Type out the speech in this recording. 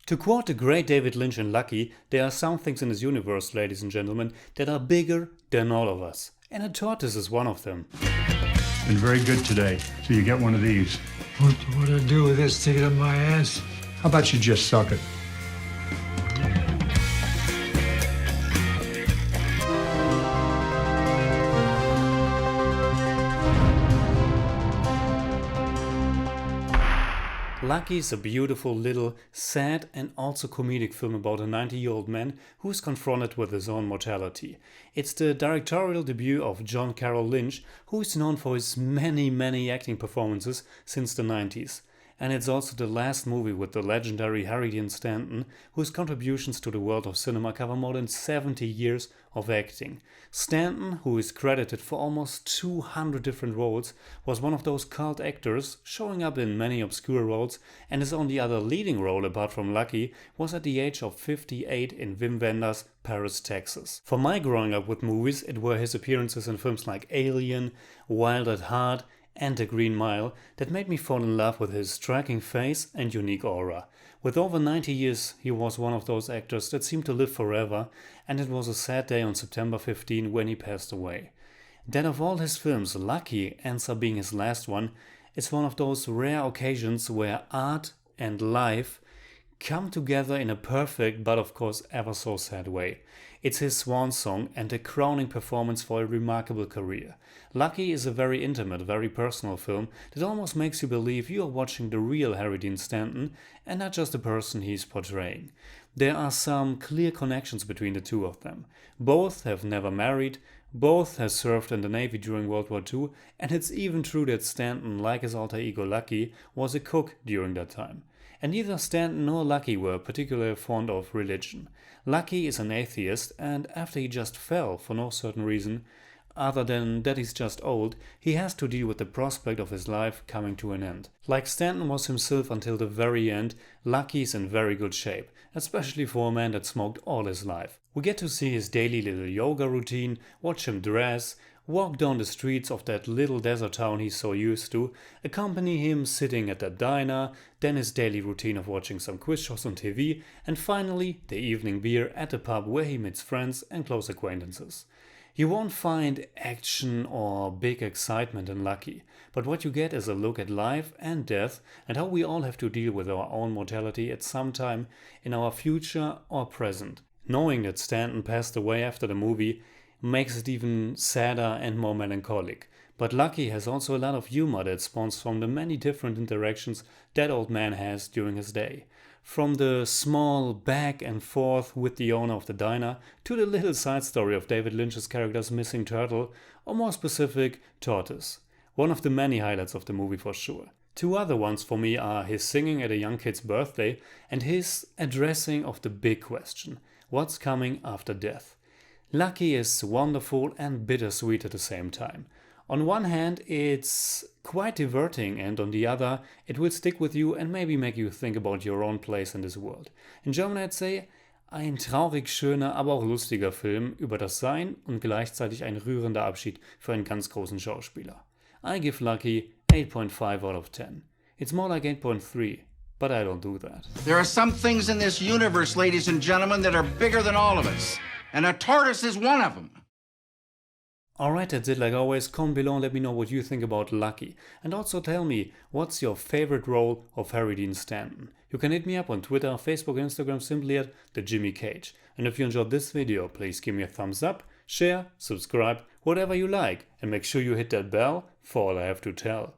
To quote the great David Lynch in Lucky, there are some things in this universe, ladies and gentlemen, that are bigger than all of us. And a tortoise is one of them. Been very good today, so you get one of these. What do I do with this? Stick it up my ass? How about you just suck it? Lucky is a beautiful, little, sad and also comedic film about a 90-year-old man who is confronted with his own mortality. It's the directorial debut of John Carroll Lynch, who is known for his many acting performances since the 90s. And it's also the last movie with the legendary Harry Dean Stanton, whose contributions to the world of cinema cover more than 70 years of acting. Stanton, who is credited for almost 200 different roles, was one of those cult actors, showing up in many obscure roles, and his only other leading role apart from Lucky was at the age of 58 in Wim Wenders' Paris, Texas. For my growing up with movies, it were his appearances in films like Alien, Wild at Heart, and The Green Mile that made me fall in love with his striking face and unique aura. With over 90 years, he was one of those actors that seemed to live forever, and it was a sad day on September 15 when he passed away. That of all his films, Lucky ends up being his last one. It's one of those rare occasions where art and life come together in a perfect but of course ever so sad way. It's his swan song and a crowning performance for a remarkable career. Lucky is a very intimate, very personal film that almost makes you believe you are watching the real Harry Dean Stanton and not just the person he's portraying. There are some clear connections between the two of them. Both have never married, both have served in the Navy during World War II, and it's even true that Stanton, like his alter ego Lucky, was a cook during that time. And neither Stanton nor Lucky were particularly fond of religion. Lucky is an atheist, and after he just fell for no certain reason, other than that he's just old, he has to deal with the prospect of his life coming to an end. Like Stanton was himself until the very end, Lucky is in very good shape, especially for a man that smoked all his life. We get to see his daily little yoga routine, watch him dress, walk down the streets of that little desert town he's so used to, accompany him sitting at that diner, then his daily routine of watching some quiz shows on TV, and finally the evening beer at the pub where he meets friends and close acquaintances. You won't find action or big excitement in Lucky, but what you get is a look at life and death and how we all have to deal with our own mortality at some time in our future or present. Knowing that Stanton passed away after the movie makes it even sadder and more melancholic. But Lucky has also a lot of humor that spawns from the many different interactions that old man has during his day. From the small back and forth with the owner of the diner to the little side story of David Lynch's character's missing turtle, or more specific, tortoise. One of the many highlights of the movie for sure. Two other ones for me are his singing at a young kid's birthday and his addressing of the big question, what's coming after death? Lucky is wonderful and bittersweet at the same time. On one hand, it's quite diverting, and on the other, it will stick with you and maybe make you think about your own place in this world. In German I'd say, ein traurig schöner, aber auch lustiger Film über das Sein und gleichzeitig ein rührender Abschied für einen ganz großen Schauspieler. I give Lucky 8.5 out of 10. It's more like 8.3, but I don't do that. There are some things in this universe, ladies and gentlemen, that are bigger than all of us. And a tortoise is one of them. Alright, that's it. Like always, comment below and let me know what you think about Lucky. And also tell me, what's your favorite role of Harry Dean Stanton? You can hit me up on Twitter, Facebook, Instagram, simply at The Jimmy Cage. And if you enjoyed this video, please give me a thumbs up, share, subscribe, whatever you like. And make sure you hit that bell for all I have to tell.